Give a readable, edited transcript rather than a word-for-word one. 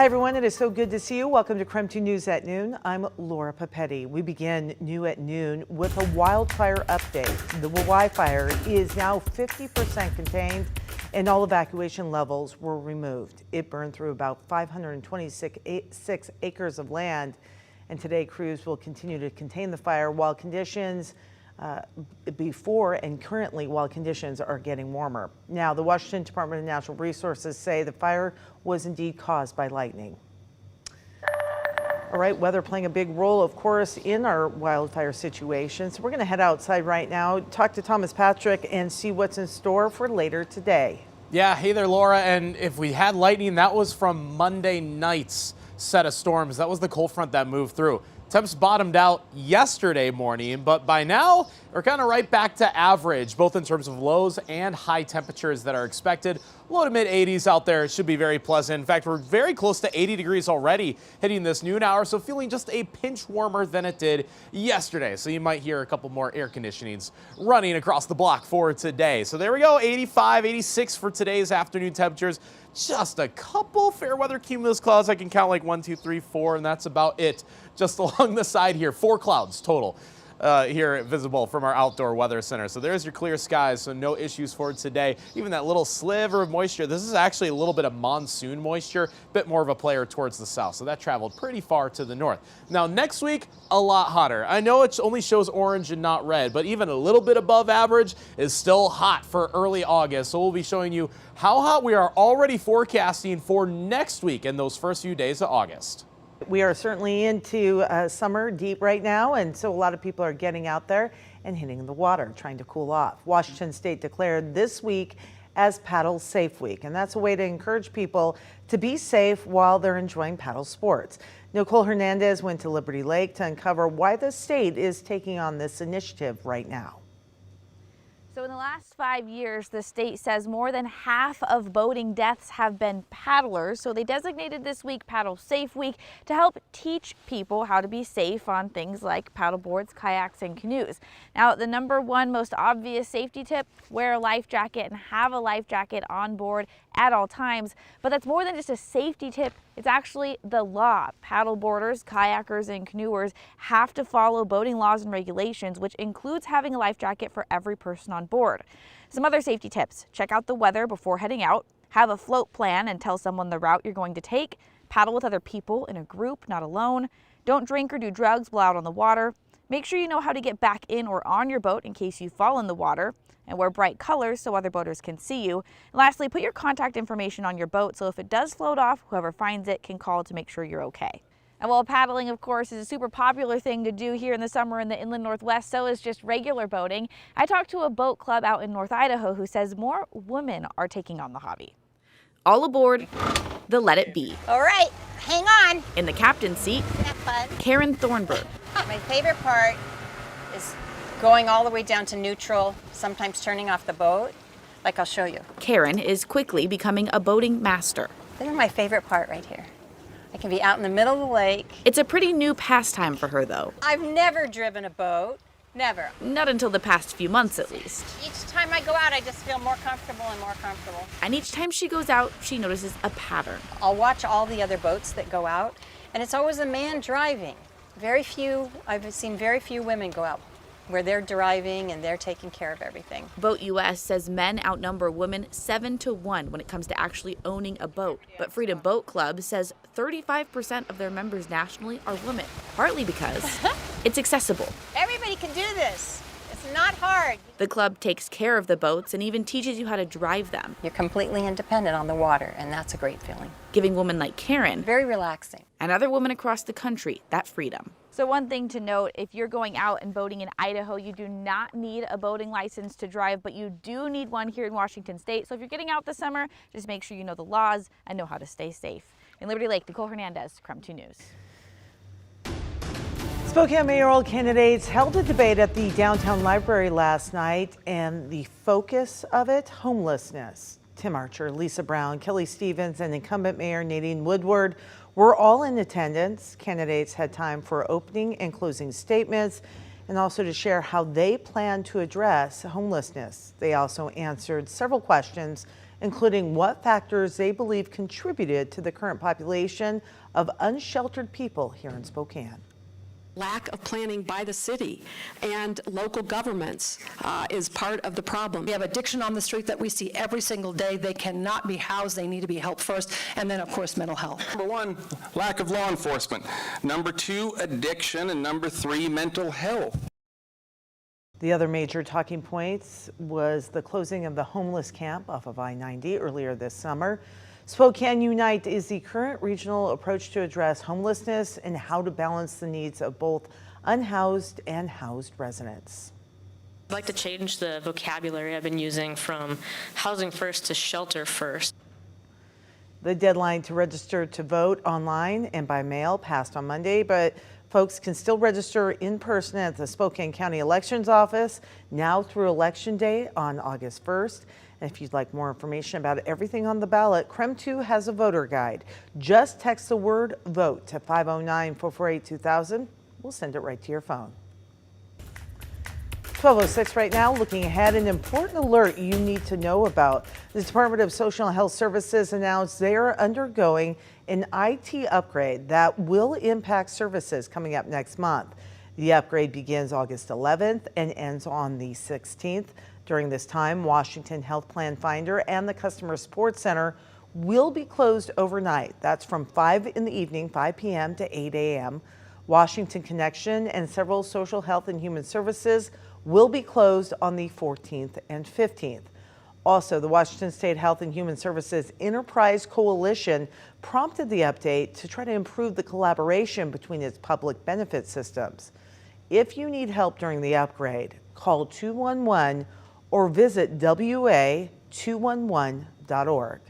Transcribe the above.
Hi everyone, it is so good to see you. Welcome to KREM 2 News at Noon. I'm Laura Papetti. We begin New at Noon with a wildfire update. The Wildfire is now 50% contained and all evacuation levels were removed. It burned through about 526 acres of land, and today crews will continue to contain the fire while conditions while conditions are getting warmer. Now, the Washington Department of Natural Resources say the fire was indeed caused by lightning. All right, weather playing a big role, of course, in our wildfire situation. So we're going to head outside right now, talk to Thomas Patrick, and see what's in store for later today. Yeah, hey there, Laura. And if we had lightning, that was from Monday night's set of storms. That was the cold front that moved through. Temps bottomed out yesterday morning, but by now we're kind of right back to average, both in terms of lows and high temperatures that are expected. Low to mid 80s out there. It should be very pleasant. In fact, we're very close to 80 degrees already hitting this noon hour, so feeling just a pinch warmer than it did yesterday. So you might hear a couple more air conditionings running across the block for today. So there we go, 85, 86 for today's afternoon temperatures. Just a couple fair weather cumulus clouds. I can count like 1, 2, 3, 4, and that's about it. Just along the side here, 4 clouds total here visible from our outdoor weather center. So there's your clear skies, so no issues for today. Even that little sliver of moisture, this is actually a little bit of monsoon moisture, bit more of a player towards the south. So that traveled pretty far to the north. Now next week, a lot hotter. I know it only shows orange and not red, but even a little bit above average is still hot for early August. So we'll be showing you how hot we are already forecasting for next week and those first few days of August. We are certainly into summer deep right now, and so a lot of people are getting out there and hitting the water, trying to cool off. Washington State declared this week as Paddle Safe Week, and that's a way to encourage people to be safe while they're enjoying paddle sports. Nicole Hernandez went to Liberty Lake to uncover why the state is taking on this initiative right now. So in the last 5 years, the state says more than half of boating deaths have been paddlers. So they designated this week Paddle Safe Week to help teach people how to be safe on things like paddle boards, kayaks, and canoes. Now, the #1 most obvious safety tip, wear a life jacket and have a life jacket on board at all times. But that's more than just a safety tip. It's actually the law. Paddle boarders, kayakers, and canoers have to follow boating laws and regulations, which includes having a life jacket for every person on board. Some other safety tips: check out the weather before heading out, have a float plan and tell someone the route you're going to take, paddle with other people in a group, not alone, don't drink or do drugs while out on the water, make sure you know how to get back in or on your boat in case you fall in the water, and wear bright colors so other boaters can see you. And lastly, put your contact information on your boat so if it does float off, whoever finds it can call to make sure you're okay. And while paddling, of course, is a super popular thing to do here in the summer in the inland Northwest, so is just regular boating. I talked to a boat club out in North Idaho who says more women are taking on the hobby. All aboard the Let It Be. All right, hang on. In the captain's seat, Have fun. Karen Thornburg. My favorite part is going all the way down to neutral, sometimes turning off the boat. Like I'll show you. Karen is quickly becoming a boating master. This is my favorite part right here. I can be out in the middle of the lake. It's a pretty new pastime for her, though. I've never driven a boat. Never. Not until the past few months, at least. Each time I go out, I just feel more comfortable and more comfortable. And each time she goes out, she notices a pattern. I'll watch all the other boats that go out, and it's always a man driving. I've seen very few women go out where they're driving and they're taking care of everything. Boat US says men outnumber women 7-1 when it comes to actually owning a boat. But Freedom Boat Club says 35% of their members nationally are women, partly because it's accessible. Everybody can do this. It's not hard. The club takes care of the boats and even teaches you how to drive them. You're completely independent on the water, and that's a great feeling. Giving women like Karen, Very relaxing. and other women across the country, that freedom. So one thing to note, if you're going out and boating in Idaho, you do not need a boating license to drive, but you do need one here in Washington State. So if you're getting out this summer, just make sure you know the laws and know how to stay safe. In Liberty Lake, Nicole Hernandez, KREM 2 News. Spokane mayoral candidates held a debate at the downtown library last night, and the focus of it, homelessness. Tim Archer, Lisa Brown, Kelly Stevens, and incumbent Mayor Nadine Woodward were all in attendance. Candidates had time for opening and closing statements and also to share how they plan to address homelessness. They also answered several questions including what factors they believe contributed to the current population of unsheltered people here in Spokane. Lack of planning by the city and local governments is part of the problem. We have addiction on the street that we see every single day. They cannot be housed. They need to be helped first. And then, of course, mental health. Number one, lack of law enforcement. Number two, addiction. And number three, mental health. The other major talking points was the closing of the homeless camp off of I-90 earlier this summer. Spokane Unite is the current regional approach to address homelessness and how to balance the needs of both unhoused and housed residents. I'd like to change the vocabulary I've been using from housing first to shelter first. The deadline to register to vote online and by mail passed on Monday, but folks can still register in person at the Spokane County Elections Office now through Election Day on August 1st. And if you'd like more information about everything on the ballot, KREM 2 has a voter guide. Just text the word VOTE to 509-448-2000. We'll send it right to your phone. 12:06 right now. Looking ahead, an important alert you need to know about. The Department of Social and Health Services announced they are undergoing an IT upgrade that will impact services coming up next month. The upgrade begins August 11th and ends on the 16th. During this time, Washington Health Plan Finder and the Customer Support Center will be closed overnight. That's from 5 in the evening, 5 p.m. to 8 a.m. Washington Connection and several social health and human services will be closed on the 14th and 15th. Also, the Washington State Health and Human Services Enterprise Coalition prompted the update to try to improve the collaboration between its public benefit systems. If you need help during the upgrade, call 211 or visit wa211.org.